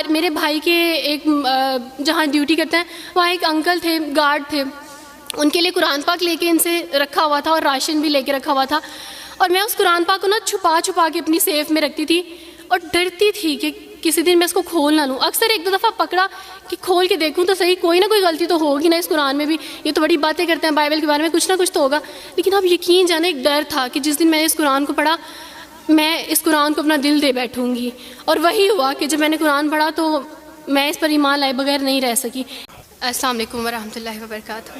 میرے بھائی کے ایک جہاں ڈیوٹی کرتے ہیں وہاں ایک انکل تھے، گارڈ تھے، ان کے لیے قرآن پاک لے کے ان سے رکھا ہوا تھا اور راشن بھی لے کے رکھا ہوا تھا، اور میں اس قرآن پاک کو نا چھپا کے اپنی سیف میں رکھتی تھی اور ڈرتی تھی کہ کسی دن میں اس کو کھول نہ لوں۔ اکثر ایک دو دفعہ پکڑا کہ کھول کے دیکھوں تو صحیح، کوئی نہ کوئی غلطی تو ہوگی نا اس قرآن میں بھی، یہ تو بڑی باتیں کرتے ہیں بائبل کے بارے میں، کچھ نہ کچھ تو ہوگا۔ لیکن اب یقین جانے ایک ڈر تھا کہ جس دن میں نے اس قرآن کو پڑھا میں اس قرآن کو اپنا دل دے بیٹھوں گی، اور وہی ہوا کہ جب میں نے قرآن پڑھا تو میں اس پر ایمان لائے بغیر نہیں رہ سکی۔ السلام علیکم ورحمۃ اللہ وبرکاتہ۔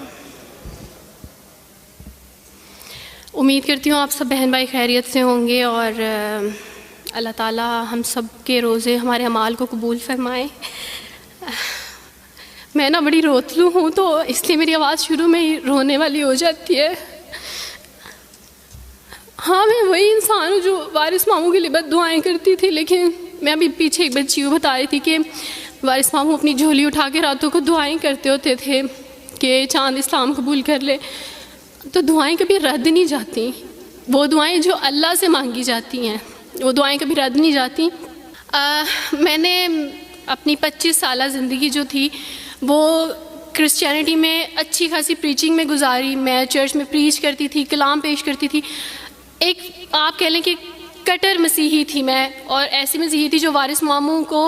امید کرتی ہوں آپ سب بہن بھائی خیریت سے ہوں گے، اور اللہ تعالیٰ ہم سب کے روزے ہمارے اعمال کو قبول فرمائے۔ میں نا بڑی روتلو ہوں تو اس لیے میری آواز شروع میں ہی رونے والی ہو جاتی ہے۔ ہاں میں وہی انسان ہوں جو وارث ماموں کے لیے بد دعائیں کرتی تھی، لیکن میں ابھی پیچھے ایک بچی کو بتا رہی تھی کہ وارث ماموں اپنی جھولی اٹھا کے راتوں کو دعائیں کرتے ہوتے تھے کہ چاند اسلام قبول کر لے، تو دعائیں کبھی رد نہیں جاتی، وہ دعائیں جو اللہ سے مانگی جاتی ہیں وہ دعائیں کبھی رد نہیں جاتی۔ میں نے اپنی 25 سالہ زندگی جو تھی وہ کرسچینٹی میں اچھی خاصی پریچنگ میں گزاری۔ میں چرچ میں پریچ کرتی تھی، کلام پیش کرتی تھی، ایک آپ کہہ لیں کہ کٹر مسیحی تھی میں، اور ایسی مسیحی تھی جو وارث ماموں کو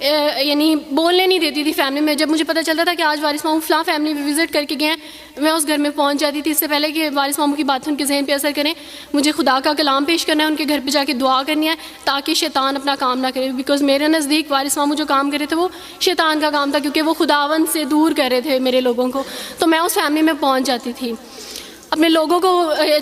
یعنی بولنے نہیں دیتی تھی فیملی میں۔ جب مجھے پتہ چلتا تھا کہ آج وارث ماموں فلاں فیملی میں وزٹ کر کے گئے ہیں، میں اس گھر میں پہنچ جاتی تھی۔ اس سے پہلے کہ وارث ماموں کی باتیں ان کے ذہن پہ اثر کریں، مجھے خدا کا کلام پیش کرنا ہے، ان کے گھر پہ جا کے دعا کرنی ہے تاکہ شیطان اپنا کام نہ کرے، بیکاز میرے نزدیک وارث ماموں جو کام کر رہے تھے وہ شیطان کا کام تھا، کیونکہ وہ خداوند سے دور کر رہے تھے میرے لوگوں کو۔ تو میں اس فیملی میں پہنچ جاتی تھی، اپنے لوگوں کو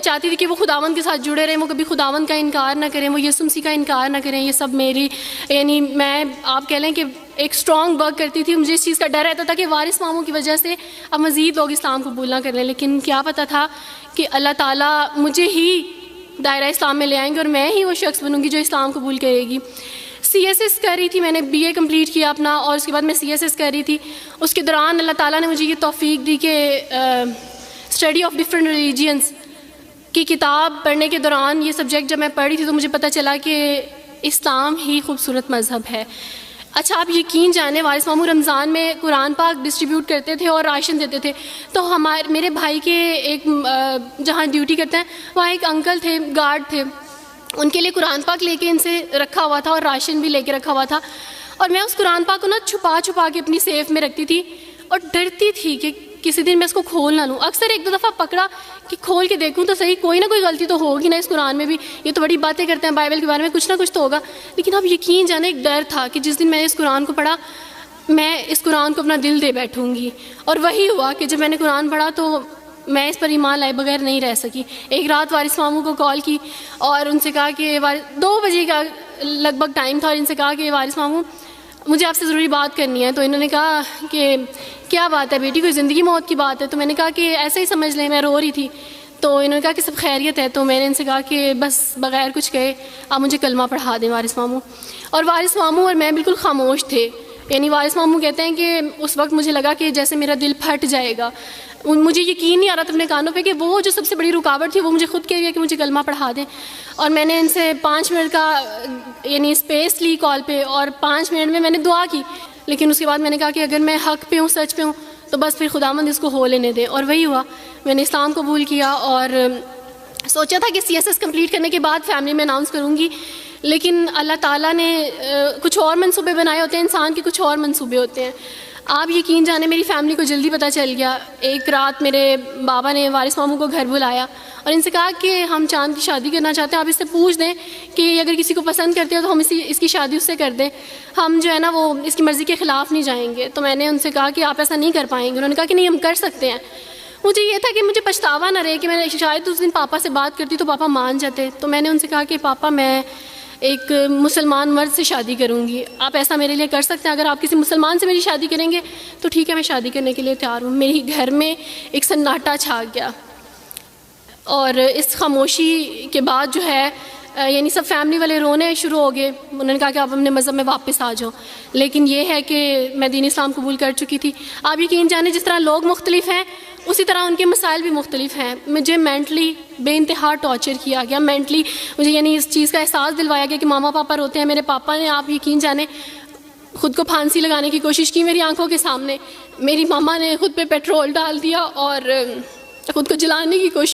چاہتی تھی کہ وہ خداوند کے ساتھ جڑے رہیں، وہ کبھی خداوند کا انکار نہ کریں، وہ یسوع مسیح کا انکار نہ کریں۔ یہ سب میری یعنی میں آپ کہہ لیں کہ ایک اسٹرانگ ورک کرتی تھی۔ مجھے اس چیز کا ڈر رہتا تھا کہ وارث ماموں کی وجہ سے اب مزید لوگ اسلام قبول نہ کر لیں، لیکن کیا پتہ تھا کہ اللہ تعالیٰ مجھے ہی دائرہ اسلام میں لے آئیں گے اور میں ہی وہ شخص بنوں گی جو اسلام قبول کرے گی۔ CSS کر رہی تھی، میں نے BA کمپلیٹ کیا اپنا، اور اس کے بعد میں CSS کر رہی تھی۔ اس کے دوران اللہ تعالیٰ نے مجھے یہ توفیق دی کہ اسٹڈی آف ڈفرینٹ ریلیجنس کی کتاب پڑھنے کے دوران یہ سبجیکٹ جب میں پڑھ رہی تھی تو مجھے پتہ چلا کہ اسلام ہی خوبصورت مذہب ہے۔ اچھا آپ یقین جانیں وارث ماموں رمضان میں قرآن پاک ڈسٹریبیوٹ کرتے تھے اور راشن دیتے تھے، تو میرے بھائی کے ایک جہاں ڈیوٹی کرتے ہیں وہاں ایک انکل تھے، گارڈ تھے، ان کے لیے قرآن پاک لے کے ان سے رکھا ہوا تھا اور راشن بھی لے کے رکھا ہوا تھا، اور میں اس قرآن پاک کو نا چھپا کے اپنی سیف میں رکھتی تھی اور ڈرتی تھی کہ کسی دن میں اس کو کھول نہ لوں۔ اکثر ایک دو دفعہ پکڑا کہ کھول کے دیکھوں تو صحیح، کوئی نہ کوئی غلطی تو ہوگی نا اس قرآن میں بھی، یہ تو بڑی باتیں کرتے ہیں بائبل کے بارے میں، کچھ نہ کچھ تو ہوگا۔ لیکن اب یقین جانے ایک ڈر تھا کہ جس دن میں نے اس قرآن کو پڑھا میں اس قرآن کو اپنا دل دے بیٹھوں گی، اور وہی ہوا کہ جب میں نے قرآن پڑھا تو میں اس پر ایمان لائے بغیر نہیں رہ سکی۔ ایک رات وارث ماموں کو کال کی اور ان سے کہا کہ 2 بجے کا لگ بھگ ٹائم تھا، اور ان سے کہا کہ وارث ماموں مجھے آپ سے ضروری بات کرنی ہے۔ تو انہوں نے کہا کہ کیا بات ہے بیٹی، کوئی زندگی موت کی بات ہے؟ تو میں نے کہا کہ ایسے ہی سمجھ لیں، میں رو رہی تھی۔ تو انہوں نے کہا کہ سب خیریت ہے؟ تو میں نے ان سے کہا کہ بس بغیر کچھ کہے آپ مجھے کلمہ پڑھا دیں وارث ماموں۔ اور وارث ماموں اور میں بالکل خاموش تھے، یعنی وارث ماموں کہتے ہیں کہ اس وقت مجھے لگا کہ جیسے میرا دل پھٹ جائے گا، مجھے یقین نہیں آ رہا تھا اپنے کانوں پہ کہ وہ جو سب سے بڑی رکاوٹ تھی وہ مجھے خود کہہ دیا کہ مجھے کلمہ پڑھا دیں۔ اور میں نے ان سے 5 منٹ کا یعنی اسپیس لی کال پہ، اور 5 منٹ میں نے دعا کی، لیکن اس کے بعد میں نے کہا کہ اگر میں حق پہ ہوں، سچ پہ ہوں، تو بس پھر خداوند اس کو ہو لینے دے، اور وہی ہوا۔ میں نے اسلام قبول کیا اور سوچا تھا کہ CSS کمپلیٹ کرنے کے بعد فیملی میں اناؤنس کروں گی، لیکن اللہ تعالیٰ نے کچھ اور منصوبے بنائے ہوتے ہیں، انسان کے کچھ اور منصوبے ہوتے ہیں۔ آپ یقین جانے میری فیملی کو جلدی پتہ چل گیا۔ ایک رات میرے بابا نے وارث ماموں کو گھر بلایا اور ان سے کہا کہ ہم چاند کی شادی کرنا چاہتے ہیں، آپ اس سے پوچھ دیں کہ اگر کسی کو پسند کرتے ہو تو ہم اس کی شادی اس سے کر دیں، ہم جو ہے نا وہ اس کی مرضی کے خلاف نہیں جائیں گے۔ تو میں نے ان سے کہا کہ آپ ایسا نہیں کر پائیں گے۔ انہوں نے کہا کہ نہیں ہم کر سکتے ہیں۔ مجھے یہ تھا کہ مجھے پچھتاوا نہ رہے کہ میں شاید اس دن پاپا سے بات کرتی تو پاپا مان جاتے۔ تو میں نے ان سے کہا کہ پاپا میں ایک مسلمان مرد سے شادی کروں گی، آپ ایسا میرے لیے کر سکتے ہیں؟ اگر آپ کسی مسلمان سے میری شادی کریں گے تو ٹھیک ہے، میں شادی کرنے کے لیے تیار ہوں۔ میری گھر میں ایک سناٹا چھا گیا، اور اس خاموشی کے بعد جو ہے یعنی سب فیملی والے رونے شروع ہو گئے۔ انہوں نے کہا کہ آپ اپنے مذہب میں واپس آ جاؤ، لیکن یہ ہے کہ میں دین اسلام قبول کر چکی تھی۔ آپ یقین جانیں جس طرح لوگ مختلف ہیں اسی طرح ان کے مسائل بھی مختلف ہیں۔ مجھے مینٹلی بے انتہا ٹارچر کیا گیا، مینٹلی مجھے یعنی اس چیز کا احساس دلوایا گیا کہ ماما پاپا روتے ہیں۔ میرے پاپا نے آپ یقین جانیں خود کو پھانسی لگانے کی کوشش کی میری آنکھوں کے سامنے. میری ماما نے خود پہ پیٹرول ڈال دیا اور خود کو جلانے کی کوشش